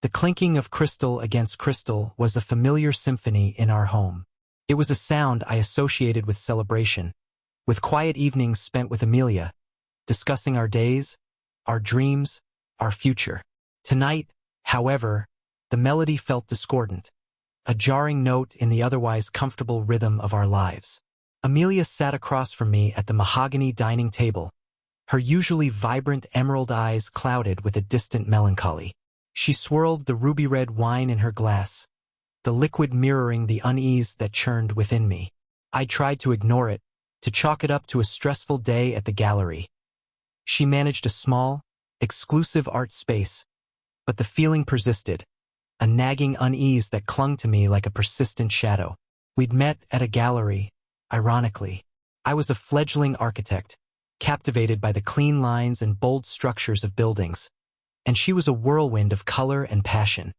The clinking of crystal against crystal was a familiar symphony in our home. It was a sound I associated with celebration, with quiet evenings spent with Amelia, discussing our days, our dreams, our future. Tonight, however, the melody felt discordant, a jarring note in the otherwise comfortable rhythm of our lives. Amelia sat across from me at the mahogany dining table, her usually vibrant emerald eyes clouded with a distant melancholy. She swirled the ruby-red wine in her glass, the liquid mirroring the unease that churned within me. I tried to ignore it, to chalk it up to a stressful day at the gallery. She managed a small, exclusive art space, but the feeling persisted, a nagging unease that clung to me like a persistent shadow. We'd met at a gallery, ironically. I was a fledgling architect, captivated by the clean lines and bold structures of buildings, and she was a whirlwind of color and passion,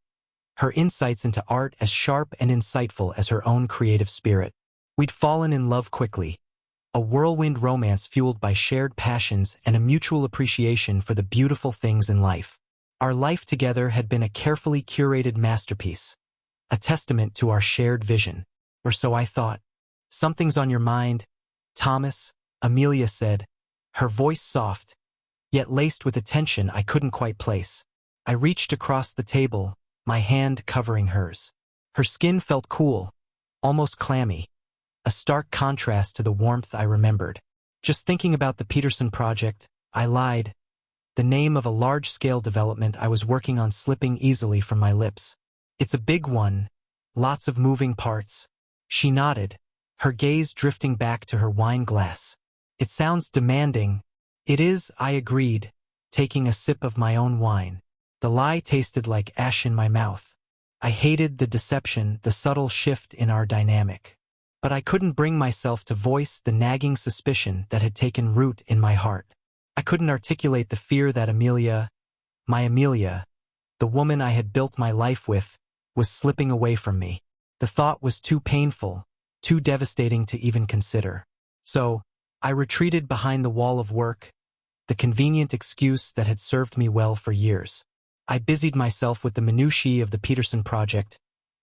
her insights into art as sharp and insightful as her own creative spirit. We'd fallen in love quickly, a whirlwind romance fueled by shared passions and a mutual appreciation for the beautiful things in life. Our life together had been a carefully curated masterpiece, a testament to our shared vision. Or so I thought. "Something's on your mind, Thomas," Amelia said, her voice soft, yet laced with a tension I couldn't quite place. I reached across the table, my hand covering hers. Her skin felt cool, almost clammy, a stark contrast to the warmth I remembered. "Just thinking about the Peterson project," I lied, the name of a large-scale development I was working on slipping easily from my lips. "It's a big one, lots of moving parts." She nodded, her gaze drifting back to her wine glass. "It sounds demanding." "It is," I agreed, taking a sip of my own wine. The lie tasted like ash in my mouth. I hated the deception, the subtle shift in our dynamic. But I couldn't bring myself to voice the nagging suspicion that had taken root in my heart. I couldn't articulate the fear that Amelia, my Amelia, the woman I had built my life with, was slipping away from me. The thought was too painful, too devastating to even consider. So, I retreated behind the wall of work, the convenient excuse that had served me well for years. I busied myself with the minutiae of the Peterson project,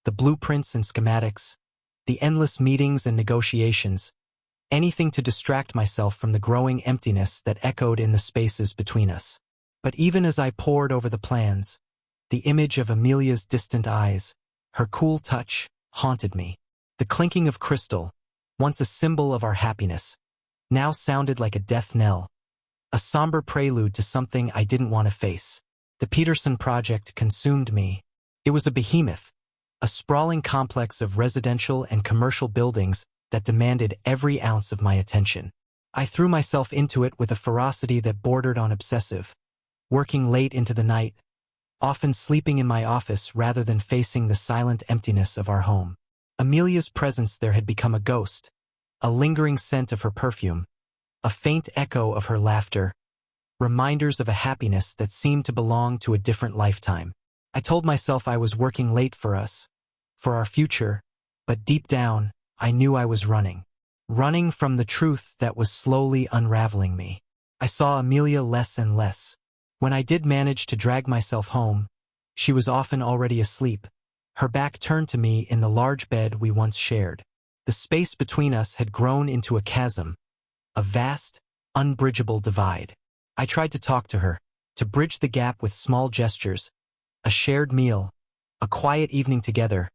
the blueprints and schematics, the endless meetings and negotiations, anything to distract myself from the growing emptiness that echoed in the spaces between us. But even as I pored over the plans, the image of Amelia's distant eyes, her cool touch, haunted me. The clinking of crystal, once a symbol of our happiness, now sounded like a death knell, a somber prelude to something I didn't want to face. The Peterson project consumed me. It was a behemoth, a sprawling complex of residential and commercial buildings that demanded every ounce of my attention. I threw myself into it with a ferocity that bordered on obsessive, working late into the night, often sleeping in my office rather than facing the silent emptiness of our home. Amelia's presence there had become a ghost, a lingering scent of her perfume, a faint echo of her laughter, reminders of a happiness that seemed to belong to a different lifetime. I told myself I was working late for us, for our future, but deep down, I knew I was running from the truth that was slowly unraveling me. I saw Amelia less and less. When I did manage to drag myself home, she was often already asleep, her back turned to me in the large bed we once shared. The space between us had grown into a chasm, a vast, unbridgeable divide. I tried to talk to her, to bridge the gap with small gestures, a shared meal, a quiet evening together,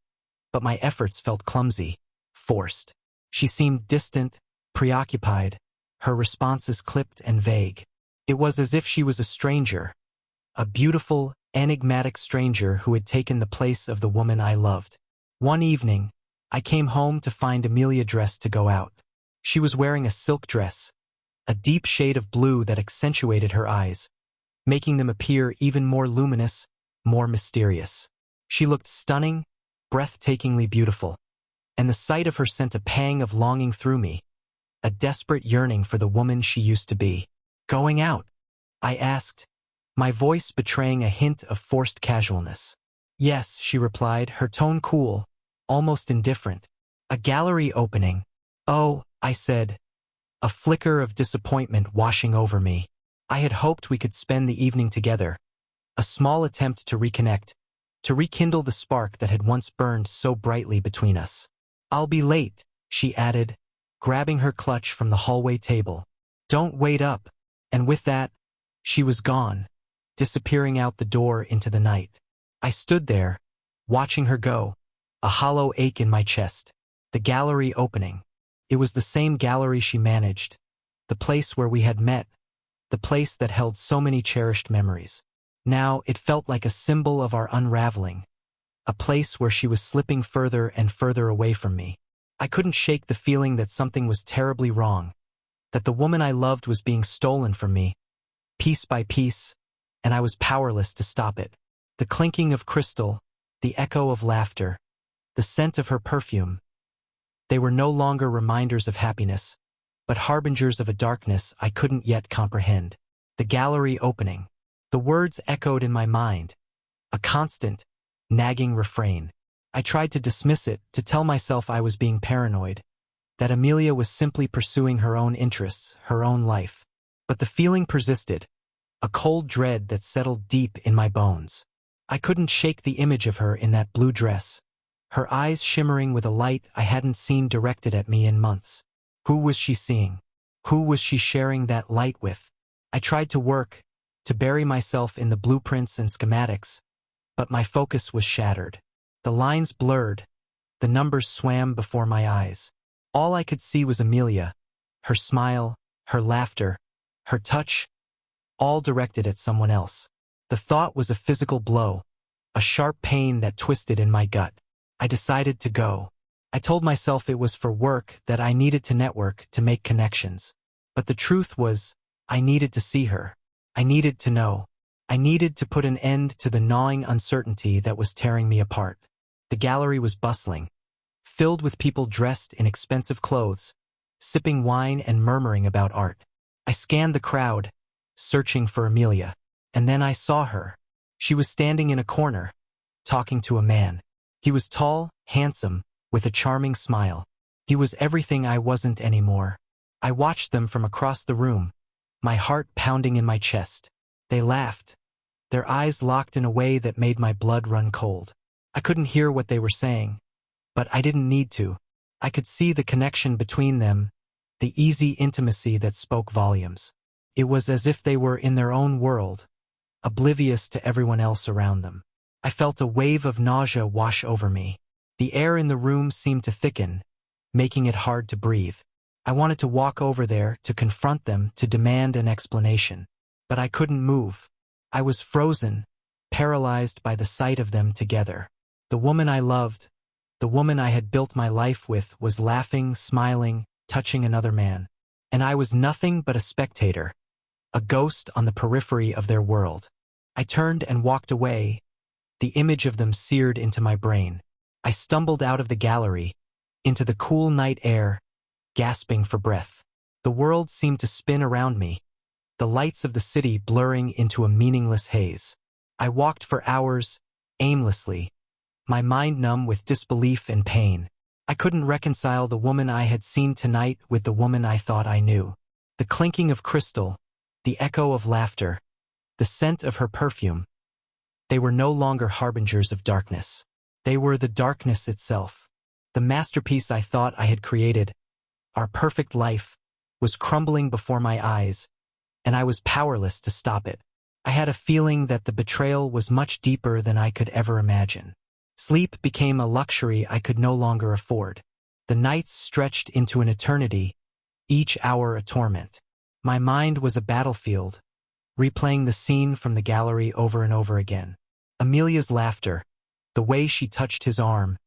but my efforts felt clumsy, forced. She seemed distant, preoccupied, her responses clipped and vague. It was as if she was a stranger, a beautiful, enigmatic stranger who had taken the place of the woman I loved. One evening, I came home to find Amelia dressed to go out. She was wearing a silk dress, a deep shade of blue that accentuated her eyes, making them appear even more luminous, more mysterious. She looked stunning, breathtakingly beautiful, and the sight of her sent a pang of longing through me, a desperate yearning for the woman she used to be. "Going out?" I asked, my voice betraying a hint of forced casualness. "Yes," she replied, her tone cool, almost indifferent. "A gallery opening." "Oh," I said, a flicker of disappointment washing over me. I had hoped we could spend the evening together, a small attempt to reconnect, to rekindle the spark that had once burned so brightly between us. "I'll be late," she added, grabbing her clutch from the hallway table. "Don't wait up." And with that, she was gone, disappearing out the door into the night. I stood there, watching her go, a hollow ache in my chest. The gallery opening. It was the same gallery she managed, the place where we had met, the place that held so many cherished memories. Now it felt like a symbol of our unraveling, a place where she was slipping further and further away from me. I couldn't shake the feeling that something was terribly wrong, that the woman I loved was being stolen from me, piece by piece, and I was powerless to stop it. The clinking of crystal, the echo of laughter, the scent of her perfume. They were no longer reminders of happiness, but harbingers of a darkness I couldn't yet comprehend. The gallery opening. The words echoed in my mind, a constant, nagging refrain. I tried to dismiss it, to tell myself I was being paranoid, that Amelia was simply pursuing her own interests, her own life. But the feeling persisted, a cold dread that settled deep in my bones. I couldn't shake the image of her in that blue dress, her eyes shimmering with a light I hadn't seen directed at me in months. Who was she seeing? Who was she sharing that light with? I tried to work, to bury myself in the blueprints and schematics, but my focus was shattered. The lines blurred, the numbers swam before my eyes. All I could see was Amelia, her smile, her laughter, her touch, all directed at someone else. The thought was a physical blow, a sharp pain that twisted in my gut. I decided to go. I told myself it was for work, that I needed to network, to make connections. But the truth was, I needed to see her. I needed to know. I needed to put an end to the gnawing uncertainty that was tearing me apart. The gallery was bustling, filled with people dressed in expensive clothes, sipping wine and murmuring about art. I scanned the crowd, searching for Amelia. And then I saw her. She was standing in a corner, talking to a man. He was tall, handsome, with a charming smile. He was everything I wasn't anymore. I watched them from across the room, my heart pounding in my chest. They laughed, their eyes locked in a way that made my blood run cold. I couldn't hear what they were saying, but I didn't need to. I could see the connection between them, the easy intimacy that spoke volumes. It was as if they were in their own world, oblivious to everyone else around them. I felt a wave of nausea wash over me. The air in the room seemed to thicken, making it hard to breathe. I wanted to walk over there, to confront them, to demand an explanation. But I couldn't move. I was frozen, paralyzed by the sight of them together. The woman I loved, the woman I had built my life with, was laughing, smiling, touching another man. And I was nothing but a spectator, a ghost on the periphery of their world. I turned and walked away, the image of them seared into my brain. I stumbled out of the gallery, into the cool night air, gasping for breath. The world seemed to spin around me, the lights of the city blurring into a meaningless haze. I walked for hours, aimlessly, my mind numb with disbelief and pain. I couldn't reconcile the woman I had seen tonight with the woman I thought I knew. The clinking of crystal, the echo of laughter, the scent of her perfume. They were no longer harbingers of darkness. They were the darkness itself. The masterpiece I thought I had created, our perfect life, was crumbling before my eyes, and I was powerless to stop it. I had a feeling that the betrayal was much deeper than I could ever imagine. Sleep became a luxury I could no longer afford. The nights stretched into an eternity, each hour a torment. My mind was a battlefield, replaying the scene from the gallery over and over again. Amelia's laughter, the way she touched his arm,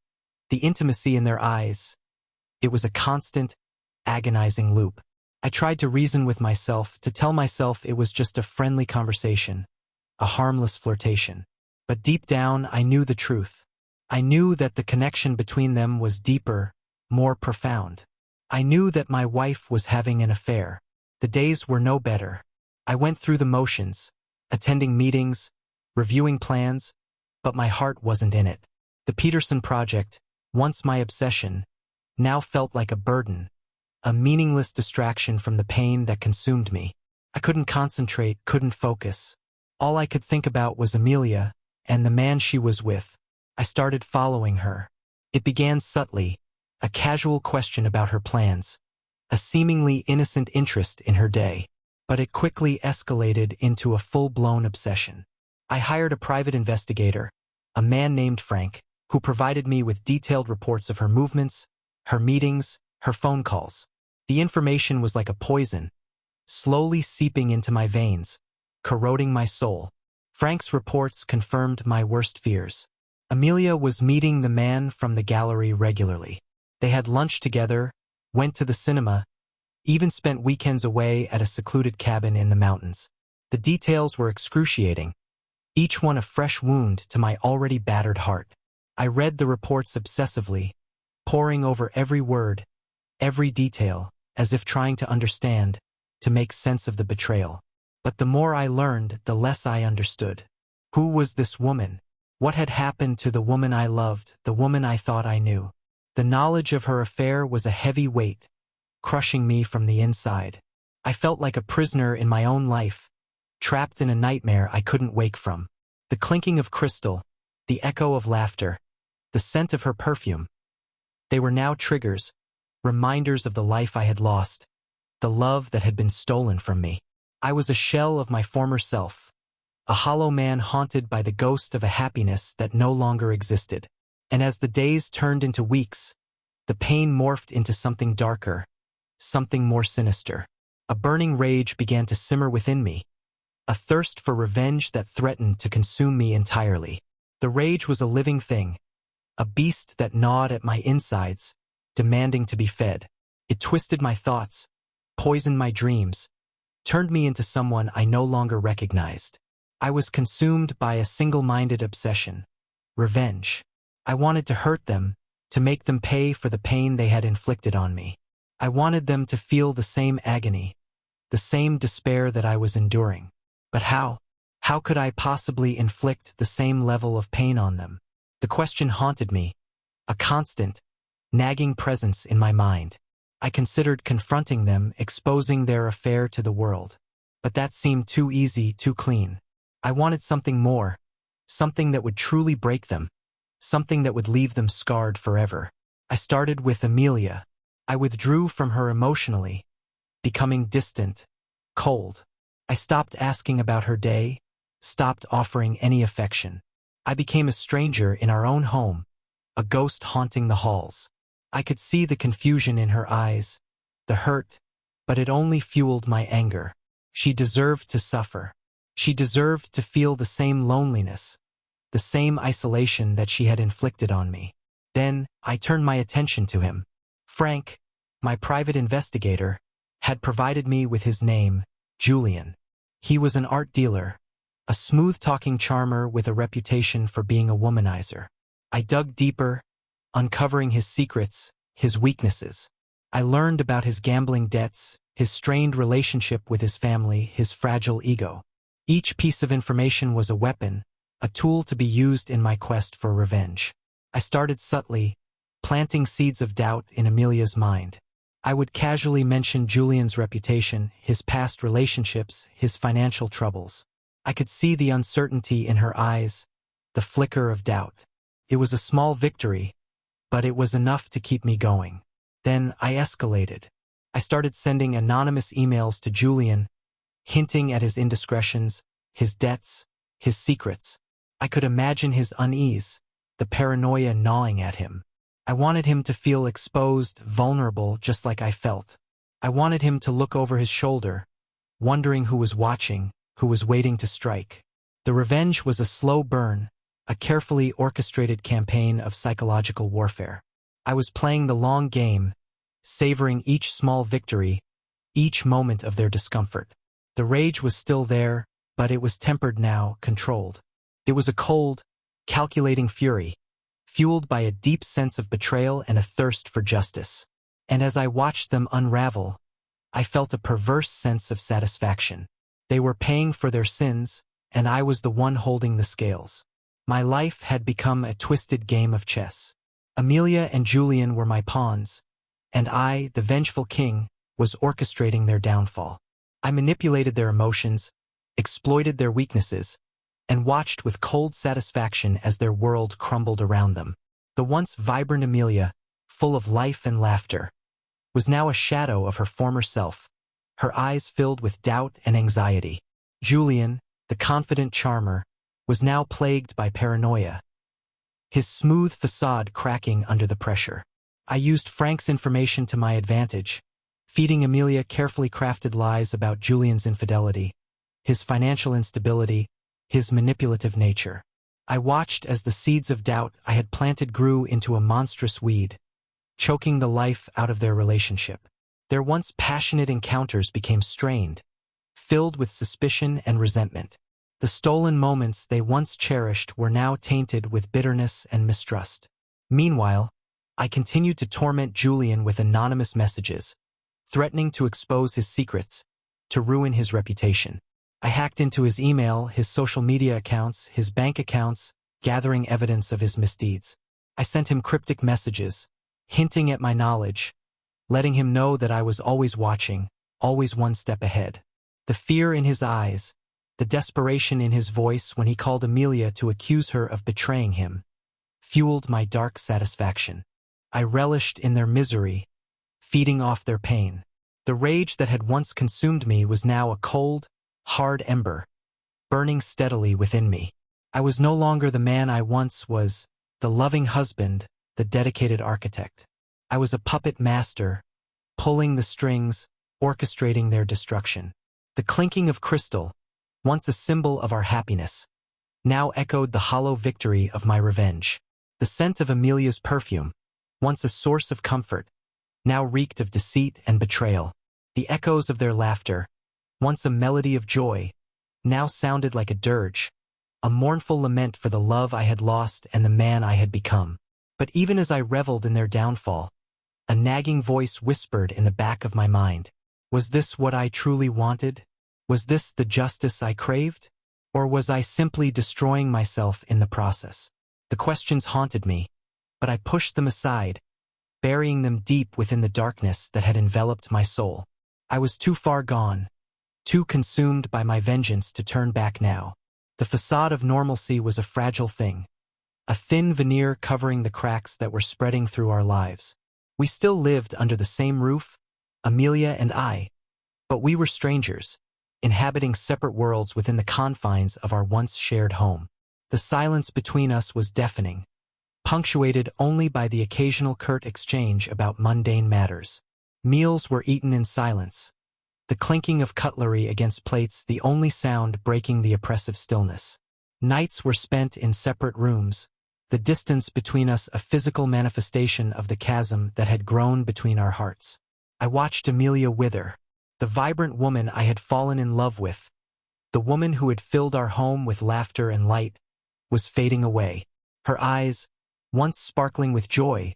the intimacy in their eyes. It was a constant, agonizing loop. I tried to reason with myself, to tell myself it was just a friendly conversation, a harmless flirtation. But deep down, I knew the truth. I knew that the connection between them was deeper, more profound. I knew that my wife was having an affair. The days were no better. I went through the motions, attending meetings, reviewing plans, but my heart wasn't in it. The Peterson project, once my obsession, now felt like a burden, a meaningless distraction from the pain that consumed me. I couldn't concentrate, couldn't focus. All I could think about was Amelia, and the man she was with. I started following her. It began subtly, a casual question about her plans, a seemingly innocent interest in her day. But it quickly escalated into a full-blown obsession. I hired a private investigator, a man named Frank, who provided me with detailed reports of her movements, her meetings, her phone calls. The information was like a poison, slowly seeping into my veins, corroding my soul. Frank's reports confirmed my worst fears. Amelia was meeting the man from the gallery regularly. They had lunch together, went to the cinema, even spent weekends away at a secluded cabin in the mountains. The details were excruciating, each one a fresh wound to my already battered heart. I read the reports obsessively, poring over every word, every detail, as if trying to understand, to make sense of the betrayal. But the more I learned, the less I understood. Who was this woman? What had happened to the woman I loved, the woman I thought I knew? The knowledge of her affair was a heavy weight, crushing me from the inside. I felt like a prisoner in my own life, trapped in a nightmare I couldn't wake from. The clinking of crystal, the echo of laughter, the scent of her perfume. They were now triggers, reminders of the life I had lost, the love that had been stolen from me. I was a shell of my former self, a hollow man haunted by the ghost of a happiness that no longer existed. And as the days turned into weeks, the pain morphed into something darker, something more sinister. A burning rage began to simmer within me, a thirst for revenge that threatened to consume me entirely. The rage was a living thing, a beast that gnawed at my insides, demanding to be fed. It twisted my thoughts, poisoned my dreams, turned me into someone I no longer recognized. I was consumed by a single-minded obsession: revenge. I wanted to hurt them, to make them pay for the pain they had inflicted on me. I wanted them to feel the same agony, the same despair that I was enduring. But how? How could I possibly inflict the same level of pain on them? The question haunted me, a constant, nagging presence in my mind. I considered confronting them, exposing their affair to the world. But that seemed too easy, too clean. I wanted something more, something that would truly break them, something that would leave them scarred forever. I started with Amelia. I withdrew from her emotionally, becoming distant, cold. I stopped asking about her day, stopped offering any affection. I became a stranger in our own home, a ghost haunting the halls. I could see the confusion in her eyes, the hurt, but it only fueled my anger. She deserved to suffer. She deserved to feel the same loneliness, the same isolation that she had inflicted on me. Then I turned my attention to him. Frank, my private investigator, had provided me with his name, Julian. He was an art dealer, a smooth-talking charmer with a reputation for being a womanizer. I dug deeper, uncovering his secrets, his weaknesses. I learned about his gambling debts, his strained relationship with his family, his fragile ego. Each piece of information was a weapon, a tool to be used in my quest for revenge. I started subtly, planting seeds of doubt in Amelia's mind. I would casually mention Julian's reputation, his past relationships, his financial troubles. I could see the uncertainty in her eyes, the flicker of doubt. It was a small victory, but it was enough to keep me going. Then I escalated. I started sending anonymous emails to Julian, hinting at his indiscretions, his debts, his secrets. I could imagine his unease, the paranoia gnawing at him. I wanted him to feel exposed, vulnerable, just like I felt. I wanted him to look over his shoulder, wondering who was watching, who was waiting to strike. The revenge was a slow burn, a carefully orchestrated campaign of psychological warfare. I was playing the long game, savoring each small victory, each moment of their discomfort. The rage was still there, but it was tempered now, controlled. It was a cold, calculating fury, fueled by a deep sense of betrayal and a thirst for justice. And as I watched them unravel, I felt a perverse sense of satisfaction. They were paying for their sins, and I was the one holding the scales. My life had become a twisted game of chess. Amelia and Julian were my pawns, and I, the vengeful king, was orchestrating their downfall. I manipulated their emotions, exploited their weaknesses, and watched with cold satisfaction as their world crumbled around them. The once vibrant Amelia, full of life and laughter, was now a shadow of her former self, her eyes filled with doubt and anxiety. Julian, the confident charmer, was now plagued by paranoia, his smooth facade cracking under the pressure. I used Frank's information to my advantage, feeding Amelia carefully crafted lies about Julian's infidelity, his financial instability, his manipulative nature. I watched as the seeds of doubt I had planted grew into a monstrous weed, choking the life out of their relationship. Their once passionate encounters became strained, filled with suspicion and resentment. The stolen moments they once cherished were now tainted with bitterness and mistrust. Meanwhile, I continued to torment Julian with anonymous messages, threatening to expose his secrets, to ruin his reputation. I hacked into his email, his social media accounts, his bank accounts, gathering evidence of his misdeeds. I sent him cryptic messages, hinting at my knowledge, letting him know that I was always watching, always one step ahead. The fear in his eyes, the desperation in his voice when he called Amelia to accuse her of betraying him, fueled my dark satisfaction. I relished in their misery, feeding off their pain. The rage that had once consumed me was now a cold, hard ember, burning steadily within me. I was no longer the man I once was, the loving husband, the dedicated architect. I was a puppet master, pulling the strings, orchestrating their destruction. The clinking of crystal, once a symbol of our happiness, now echoed the hollow victory of my revenge. The scent of Amelia's perfume, once a source of comfort, now reeked of deceit and betrayal. The echoes of their laughter, once a melody of joy, now sounded like a dirge, a mournful lament for the love I had lost and the man I had become. But even as I reveled in their downfall, a nagging voice whispered in the back of my mind. Was this what I truly wanted? Was this the justice I craved? Or was I simply destroying myself in the process? The questions haunted me, but I pushed them aside, burying them deep within the darkness that had enveloped my soul. I was too far gone, too consumed by my vengeance to turn back now. The facade of normalcy was a fragile thing, a thin veneer covering the cracks that were spreading through our lives. We still lived under the same roof, Amelia and I, but we were strangers, inhabiting separate worlds within the confines of our once shared home. The silence between us was deafening, punctuated only by the occasional curt exchange about mundane matters. Meals were eaten in silence, the clinking of cutlery against plates the only sound breaking the oppressive stillness. Nights were spent in separate rooms, the distance between us a physical manifestation of the chasm that had grown between our hearts. I watched Amelia wither, the vibrant woman I had fallen in love with, the woman who had filled our home with laughter and light, was fading away. Her eyes, once sparkling with joy,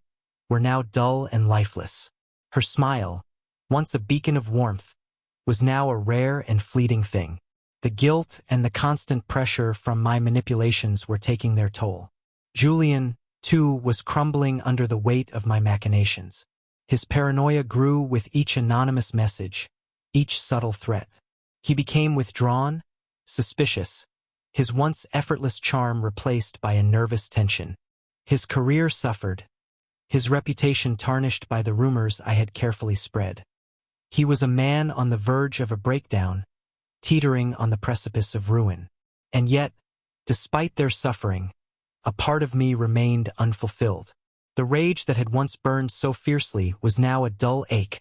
were now dull and lifeless. Her smile, once a beacon of warmth, was now a rare and fleeting thing. The guilt and the constant pressure from my manipulations were taking their toll. Julian, too, was crumbling under the weight of my machinations. His paranoia grew with each anonymous message, each subtle threat. He became withdrawn, suspicious, his once effortless charm replaced by a nervous tension. His career suffered, his reputation tarnished by the rumors I had carefully spread. He was a man on the verge of a breakdown, teetering on the precipice of ruin. And yet, despite their suffering, a part of me remained unfulfilled. The rage that had once burned so fiercely was now a dull ache,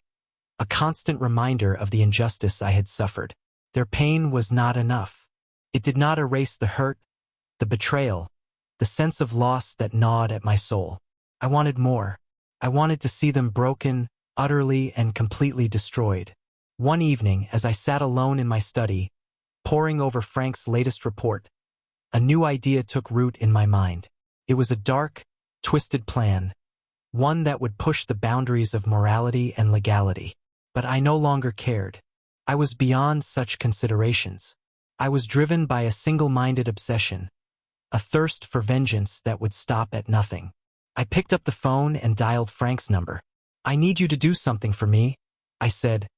a constant reminder of the injustice I had suffered. Their pain was not enough. It did not erase the hurt, the betrayal, the sense of loss that gnawed at my soul. I wanted more. I wanted to see them broken, utterly and completely destroyed. One evening, as I sat alone in my study, poring over Frank's latest report, a new idea took root in my mind. It was a dark, twisted plan, one that would push the boundaries of morality and legality. But I no longer cared. I was beyond such considerations. I was driven by a single-minded obsession, a thirst for vengeance that would stop at nothing. I picked up the phone and dialed Frank's number. "I need you to do something for me," I said,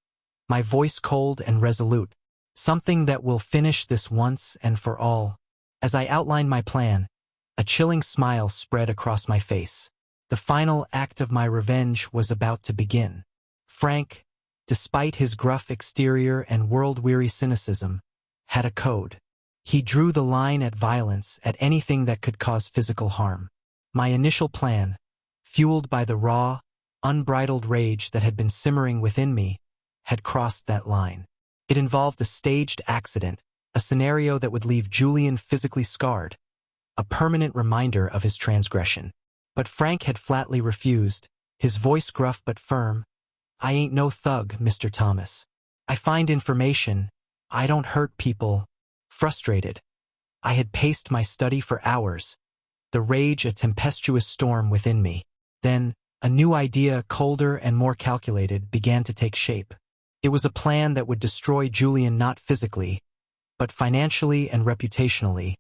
my voice cold and resolute. "Something that will finish this once and for all." As I outlined my plan, a chilling smile spread across my face. The final act of my revenge was about to begin. Frank, despite his gruff exterior and world-weary cynicism, had a code. He drew the line at violence, at anything that could cause physical harm. My initial plan, fueled by the raw, unbridled rage that had been simmering within me, had crossed that line. It involved a staged accident, a scenario that would leave Julian physically scarred, a permanent reminder of his transgression. But Frank had flatly refused, his voice gruff but firm. "I ain't no thug, Mr. Thomas. I find information. I don't hurt people." Frustrated, I had paced my study for hours, the rage a tempestuous storm within me. Then, a new idea, colder and more calculated, began to take shape. It was a plan that would destroy Julian not physically, but financially and reputationally,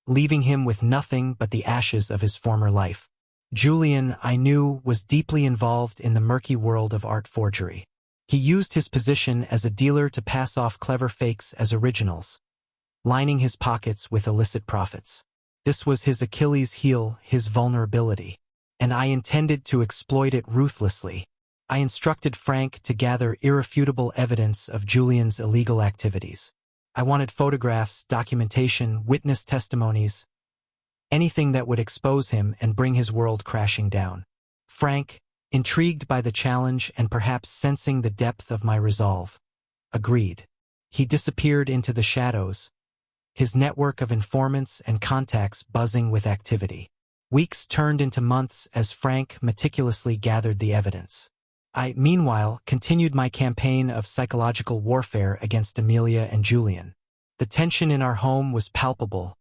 leaving him with nothing but the ashes of his former life. Julian, I knew, was deeply involved in the murky world of art forgery. He used his position as a dealer to pass off clever fakes as originals, lining his pockets with illicit profits. This was his Achilles heel, his vulnerability, and I intended to exploit it ruthlessly. I instructed Frank to gather irrefutable evidence of Julian's illegal activities. I wanted photographs, documentation, witness testimonies, anything that would expose him and bring his world crashing down. Frank, intrigued by the challenge and perhaps sensing the depth of my resolve, agreed. He disappeared into the shadows, his network of informants and contacts buzzing with activity. Weeks turned into months as Frank meticulously gathered the evidence. I, meanwhile, continued my campaign of psychological warfare against Amelia and Julian. The tension in our home was palpable,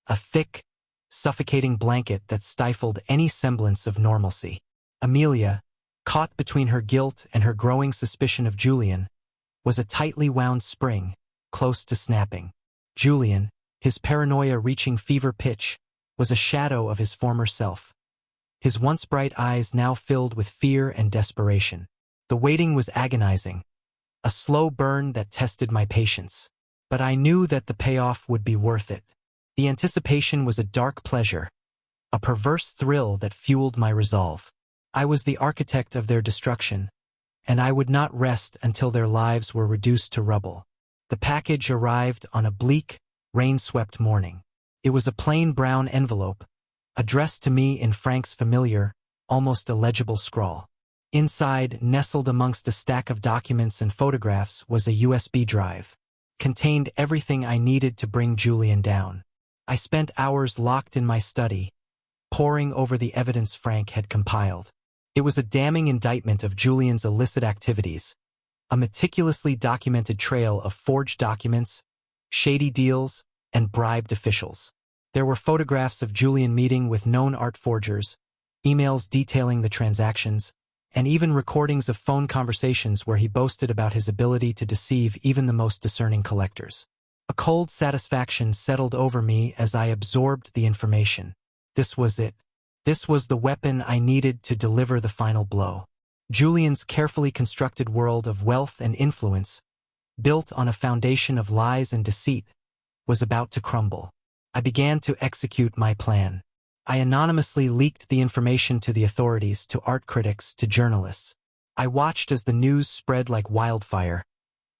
a thick, suffocating blanket that stifled any semblance of normalcy. Amelia, caught between her guilt and her growing suspicion of Julian, was a tightly wound spring, close to snapping. Julian, his paranoia reaching fever pitch, was a shadow of his former self, his once bright eyes now filled with fear and desperation. The waiting was agonizing, a slow burn that tested my patience. But I knew that the payoff would be worth it. The anticipation was a dark pleasure, a perverse thrill that fueled my resolve. I was the architect of their destruction, and I would not rest until their lives were reduced to rubble. The package arrived on a bleak, rain-swept morning. It was a plain brown envelope, addressed to me in Frank's familiar, almost illegible scrawl. Inside, nestled amongst a stack of documents and photographs, was a USB drive. Contained everything I needed to bring Julian down. I spent hours locked in my study, poring over the evidence Frank had compiled. It was a damning indictment of Julian's illicit activities, a meticulously documented trail of forged documents, shady deals, and bribed officials. There were photographs of Julian meeting with known art forgers, emails detailing the transactions, and even recordings of phone conversations where he boasted about his ability to deceive even the most discerning collectors. A cold satisfaction settled over me as I absorbed the information. This was it. This was the weapon I needed to deliver the final blow. Julian's carefully constructed world of wealth and influence, built on a foundation of lies and deceit, was about to crumble. I began to execute my plan. I anonymously leaked the information to the authorities, to art critics, to journalists. I watched as the news spread like wildfire,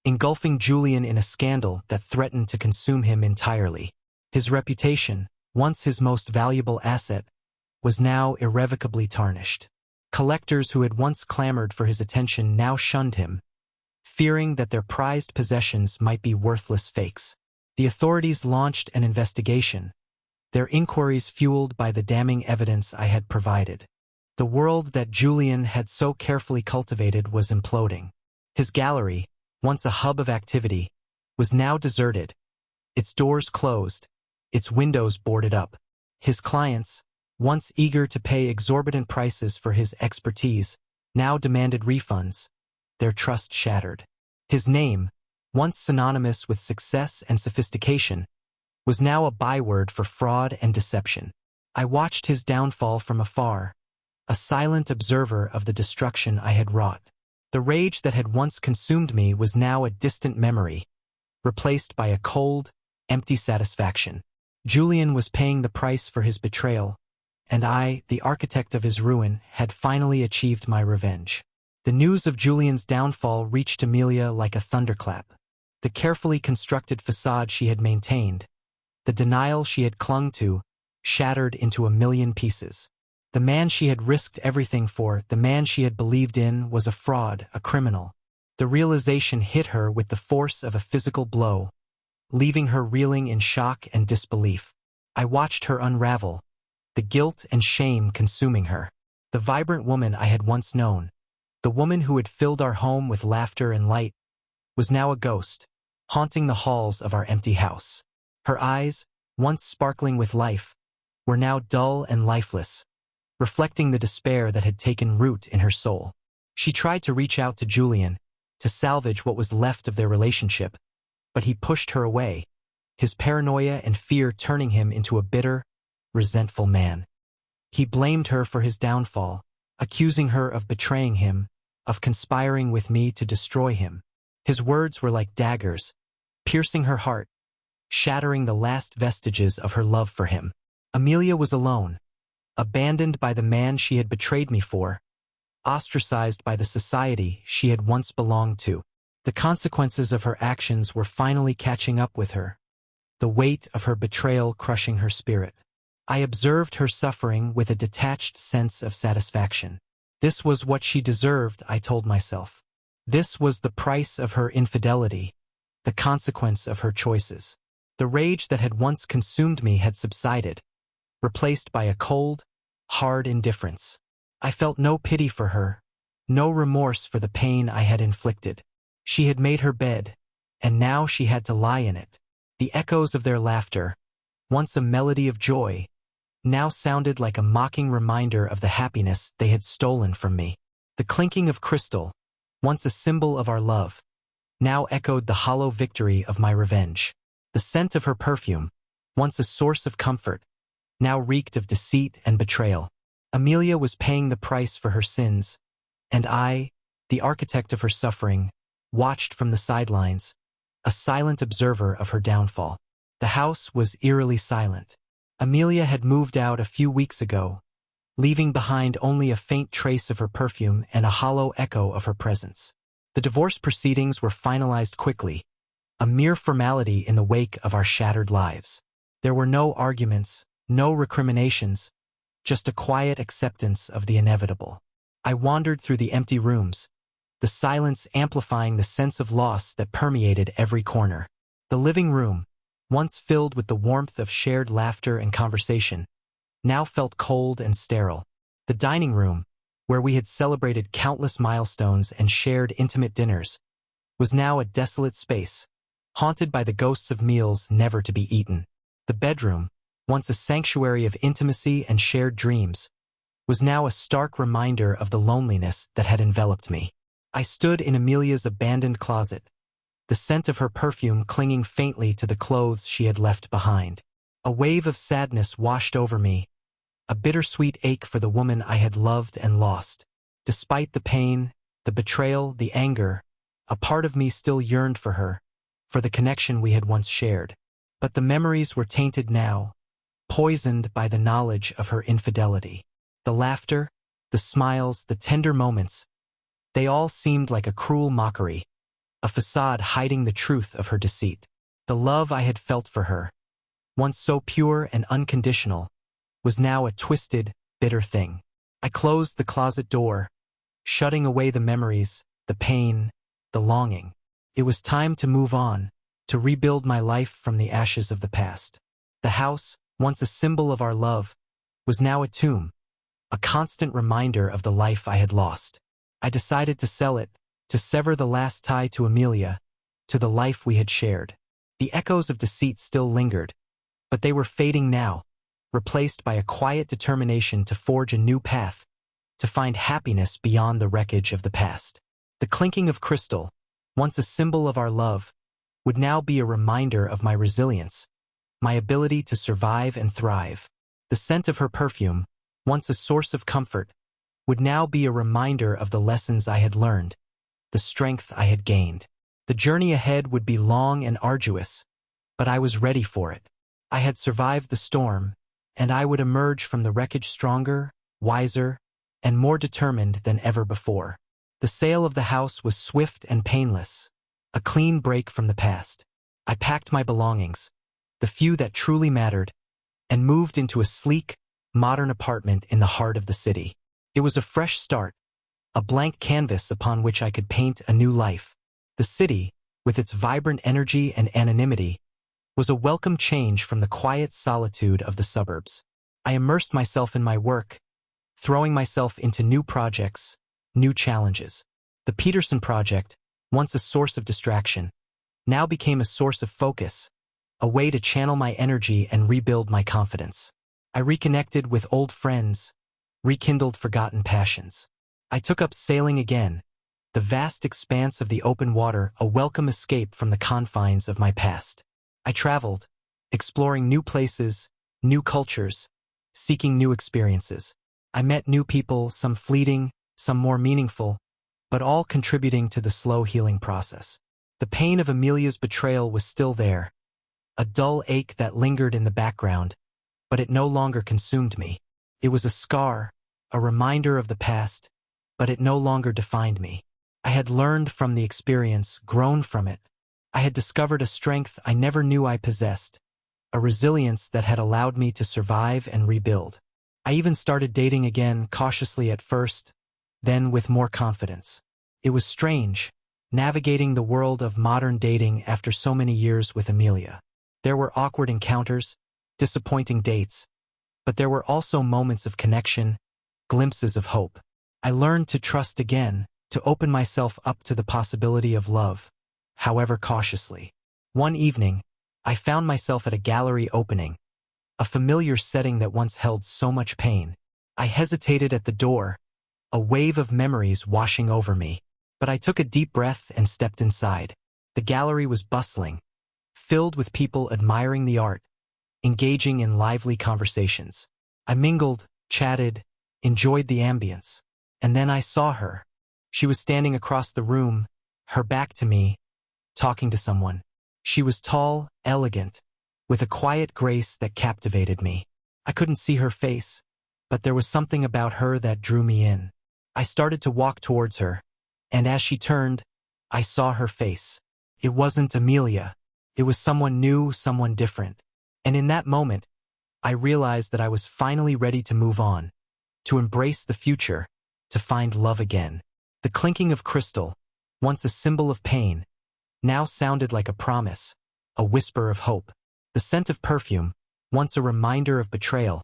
engulfing Julian in a scandal that threatened to consume him entirely. His reputation, once his most valuable asset, was now irrevocably tarnished. Collectors who had once clamored for his attention now shunned him, fearing that their prized possessions might be worthless fakes. The authorities launched an investigation, their inquiries fueled by the damning evidence I had provided. The world that Julian had so carefully cultivated was imploding. His gallery, once a hub of activity, was now deserted, its doors closed, its windows boarded up. His clients, once eager to pay exorbitant prices for his expertise, now demanded refunds, their trust shattered. His name, once synonymous with success and sophistication, was now a byword for fraud and deception. I watched his downfall from afar, a silent observer of the destruction I had wrought. The rage that had once consumed me was now a distant memory, replaced by a cold, empty satisfaction. Julian was paying the price for his betrayal, and I, the architect of his ruin, had finally achieved my revenge. The news of Julian's downfall reached Amelia like a thunderclap. The carefully constructed facade she had maintained, the denial she had clung to, shattered into a million pieces. The man she had risked everything for, the man she had believed in, was a fraud, a criminal. The realization hit her with the force of a physical blow, leaving her reeling in shock and disbelief. I watched her unravel, the guilt and shame consuming her. The vibrant woman I had once known, the woman who had filled our home with laughter and light, was now a ghost, haunting the halls of our empty house. Her eyes, once sparkling with life, were now dull and lifeless, reflecting the despair that had taken root in her soul. She tried to reach out to Julian, to salvage what was left of their relationship, but he pushed her away, his paranoia and fear turning him into a bitter, resentful man. He blamed her for his downfall, accusing her of betraying him, of conspiring with me to destroy him. His words were like daggers, piercing her heart, shattering the last vestiges of her love for him. Amelia was alone, abandoned by the man she had betrayed me for, ostracized by the society she had once belonged to. The consequences of her actions were finally catching up with her, the weight of her betrayal crushing her spirit. I observed her suffering with a detached sense of satisfaction. This was what she deserved, I told myself. This was the price of her infidelity, the consequence of her choices. The rage that had once consumed me had subsided, replaced by a cold, hard indifference. I felt no pity for her, no remorse for the pain I had inflicted. She had made her bed, and now she had to lie in it. The echoes of their laughter, once a melody of joy, now sounded like a mocking reminder of the happiness they had stolen from me. The clinking of crystal, once a symbol of our love, now echoed the hollow victory of my revenge. The scent of her perfume, once a source of comfort, now reeked of deceit and betrayal. Amelia was paying the price for her sins, and I, the architect of her suffering, watched from the sidelines, a silent observer of her downfall. The house was eerily silent. Amelia had moved out a few weeks ago, leaving behind only a faint trace of her perfume and a hollow echo of her presence. The divorce proceedings were finalized quickly, a mere formality in the wake of our shattered lives. There were no arguments, no recriminations, just a quiet acceptance of the inevitable. I wandered through the empty rooms, the silence amplifying the sense of loss that permeated every corner. The living room, once filled with the warmth of shared laughter and conversation, now felt cold and sterile. The dining room, where we had celebrated countless milestones and shared intimate dinners, was now a desolate space, haunted by the ghosts of meals never to be eaten. The bedroom, once a sanctuary of intimacy and shared dreams, was now a stark reminder of the loneliness that had enveloped me. I stood in Amelia's abandoned closet, the scent of her perfume clinging faintly to the clothes she had left behind. A wave of sadness washed over me, a bittersweet ache for the woman I had loved and lost. Despite the pain, the betrayal, the anger, a part of me still yearned for her, for the connection we had once shared. But the memories were tainted now, poisoned by the knowledge of her infidelity. The laughter, the smiles, the tender moments, they all seemed like a cruel mockery, a facade hiding the truth of her deceit. The love I had felt for her, once so pure and unconditional, was now a twisted, bitter thing. I closed the closet door, shutting away the memories, the pain, the longing. It was time to move on, to rebuild my life from the ashes of the past. The house, once a symbol of our love, was now a tomb, a constant reminder of the life I had lost. I decided to sell it, to sever the last tie to Amelia, to the life we had shared. The echoes of deceit still lingered, but they were fading now, replaced by a quiet determination to forge a new path, to find happiness beyond the wreckage of the past. The clinking of crystal, once a symbol of our love, would now be a reminder of my resilience, my ability to survive and thrive. The scent of her perfume, once a source of comfort, would now be a reminder of the lessons I had learned, the strength I had gained. The journey ahead would be long and arduous, but I was ready for it. I had survived the storm, and I would emerge from the wreckage stronger, wiser, and more determined than ever before. The sale of the house was swift and painless, a clean break from the past. I packed my belongings, the few that truly mattered, and moved into a sleek, modern apartment in the heart of the city. It was a fresh start, a blank canvas upon which I could paint a new life. The city, with its vibrant energy and anonymity, was a welcome change from the quiet solitude of the suburbs. I immersed myself in my work, throwing myself into new projects, new challenges. The Peterson project, once a source of distraction, now became a source of focus, a way to channel my energy and rebuild my confidence. I reconnected with old friends, rekindled forgotten passions. I took up sailing again, the vast expanse of the open water a welcome escape from the confines of my past. I traveled, exploring new places, new cultures, seeking new experiences. I met new people, some fleeting, some more meaningful, but all contributing to the slow healing process. The pain of Amelia's betrayal was still there, a dull ache that lingered in the background, but it no longer consumed me. It was a scar, a reminder of the past, but it no longer defined me. I had learned from the experience, grown from it. I had discovered a strength I never knew I possessed, a resilience that had allowed me to survive and rebuild. I even started dating again, cautiously at first, then with more confidence. It was strange, navigating the world of modern dating after so many years with Amelia. There were awkward encounters, disappointing dates, but there were also moments of connection, glimpses of hope. I learned to trust again, to open myself up to the possibility of love, however cautiously. One evening, I found myself at a gallery opening, a familiar setting that once held so much pain. I hesitated at the door, a wave of memories washing over me, but I took a deep breath and stepped inside. The gallery was bustling, filled with people admiring the art, engaging in lively conversations. I mingled, chatted, enjoyed the ambience. And then I saw her. She was standing across the room, her back to me, talking to someone. She was tall, elegant, with a quiet grace that captivated me. I couldn't see her face, but there was something about her that drew me in. I started to walk towards her, and as she turned, I saw her face. It wasn't Amelia. It was someone new, someone different. And in that moment, I realized that I was finally ready to move on, to embrace the future, to find love again. The clinking of crystal, once a symbol of pain, now sounded like a promise, a whisper of hope. The scent of perfume, once a reminder of betrayal,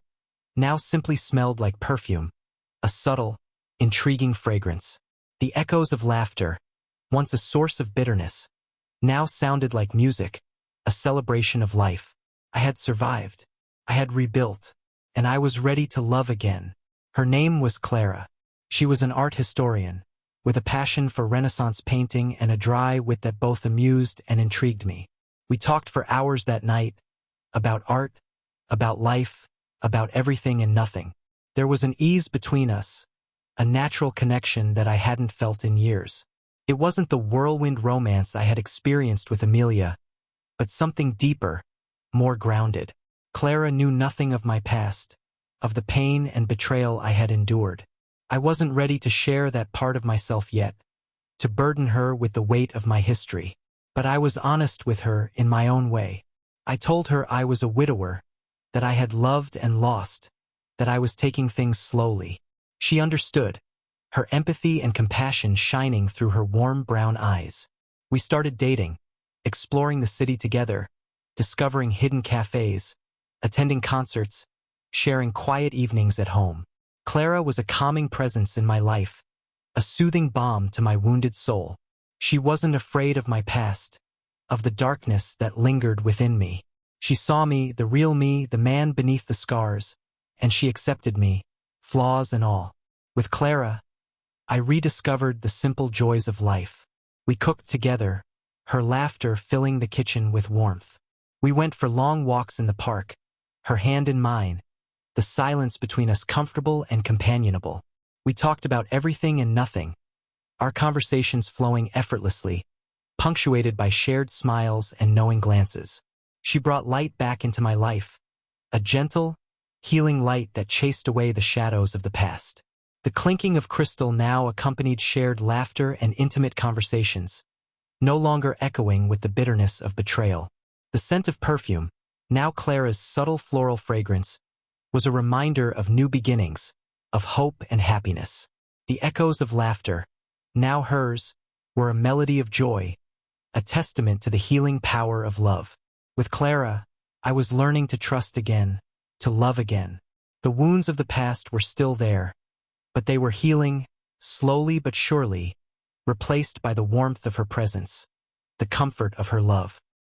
now simply smelled like perfume, a subtle, intriguing fragrance. The echoes of laughter, once a source of bitterness, now sounded like music, a celebration of life. I had survived, I had rebuilt, and I was ready to love again. Her name was Clara. She was an art historian, with a passion for Renaissance painting and a dry wit that both amused and intrigued me. We talked for hours that night, about art, about life, about everything and nothing. There was an ease between us, a natural connection that I hadn't felt in years. It wasn't the whirlwind romance I had experienced with Amelia, but something deeper, more grounded. Clara knew nothing of my past, of the pain and betrayal I had endured. I wasn't ready to share that part of myself yet, to burden her with the weight of my history. But I was honest with her in my own way. I told her I was a widower, that I had loved and lost, that I was taking things slowly. She understood, her empathy and compassion shining through her warm brown eyes. We started dating, exploring the city together, discovering hidden cafes, attending concerts, sharing quiet evenings at home. Clara was a calming presence in my life, a soothing balm to my wounded soul. She wasn't afraid of my past, of the darkness that lingered within me. She saw me, the real me, the man beneath the scars, and she accepted me, flaws and all. With Clara, I rediscovered the simple joys of life. We cooked together, her laughter filling the kitchen with warmth. We went for long walks in the park, her hand in mine, the silence between us comfortable and companionable. We talked about everything and nothing, our conversations flowing effortlessly, punctuated by shared smiles and knowing glances. She brought light back into my life, a gentle, healing light that chased away the shadows of the past. The clinking of crystal now accompanied shared laughter and intimate conversations, no longer echoing with the bitterness of betrayal. The scent of perfume, now Clara's subtle floral fragrance, was a reminder of new beginnings, of hope and happiness. The echoes of laughter, now hers, were a melody of joy, a testament to the healing power of love. With Clara, I was learning to trust again, to love again. The wounds of the past were still there, but they were healing, slowly but surely, replaced by the warmth of her presence, the comfort of her love.